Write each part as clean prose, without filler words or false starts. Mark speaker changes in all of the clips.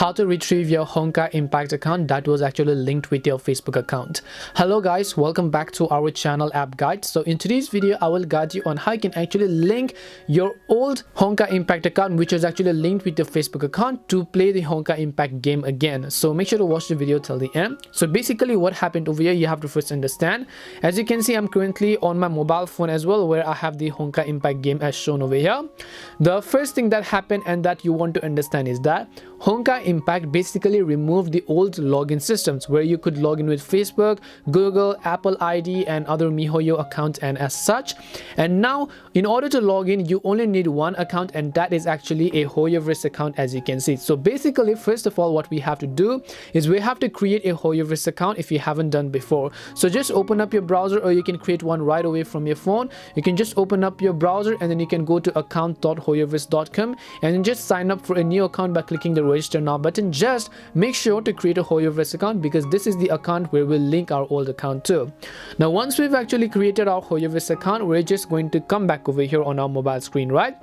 Speaker 1: how to retrieve your Honkai Impact account that was actually linked with your Facebook account. Hello guys, welcome back to our channel app guide. So in today's video I will guide you on how you can actually link your old Honkai Impact account which is actually linked with your Facebook account to play the Honkai Impact game again. So make sure to watch the video till the end. So basically what happened over here, you have to first understand. As you can see, I'm currently on my mobile phone as well, where I have the Honkai Impact game as shown over here. The first thing that happened and that you want to understand is that Honkai Impact basically removed the old login systems where you could log in with Facebook, Google, Apple ID and other MiHoYo accounts and as such. And now in order to log in, you only need one account, and that is actually a HoYoverse account, as you can see. So basically, first of all, what we have to do is we have to create a HoYoverse account if you haven't done before. So just open up your browser, or you can create one right away from your phone. You can just open up your browser and then you can go to account.hoyoverse.com and then just sign up for a new account by clicking the register now button. Just make sure to create a HoYoverse account because this is the account where we'll link our old account to. Now once we've actually created our HoYoverse account, we're just going to come back over here on our mobile screen, right?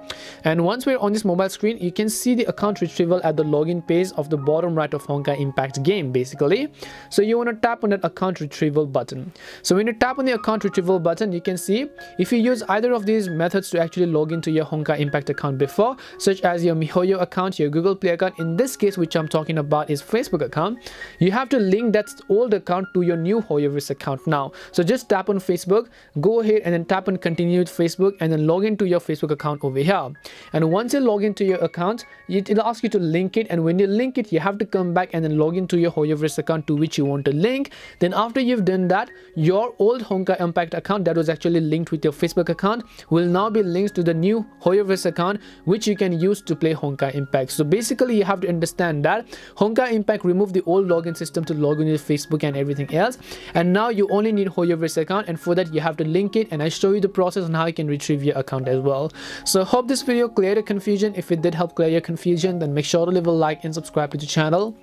Speaker 1: And once we're on this mobile screen, you can see the account retrieval at the login page of the bottom right of Honkai Impact game basically. So you want to tap on that account retrieval button. So when you tap on the account retrieval button, you can see if you use either of these methods to actually log into your Honkai Impact account before, such as your MiHoYo account, your Google Play account, in this case which I'm talking about is Facebook account, you have to link that old account to your new HoYoverse account now. So just tap on Facebook, go ahead and then tap on continue with Facebook and then log into your Facebook account over here. And once you log into your account, it'll ask you to link it, and when you link it, you have to come back and then log into your HoYoverse account to which you want to link. Then after you've done that, your old Honkai Impact account that was actually linked with your Facebook account will now be linked to the new HoYoverse account which you can use to play Honkai Impact. So basically you have to understand that Honkai Impact removed the old login system to log in with Facebook and everything else, and now you only need HoYoverse account, and for that you have to link it, and I show you the process on how you can retrieve your account as well. So hope this video cleared your confusion. If it did help clear your confusion, then make sure to leave a like and subscribe to the channel.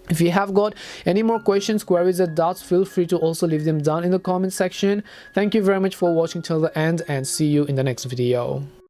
Speaker 1: If you have got any more questions, queries or doubts, feel free to also leave them down in the comment section. Thank you very much for watching till the end, and see you in the next video.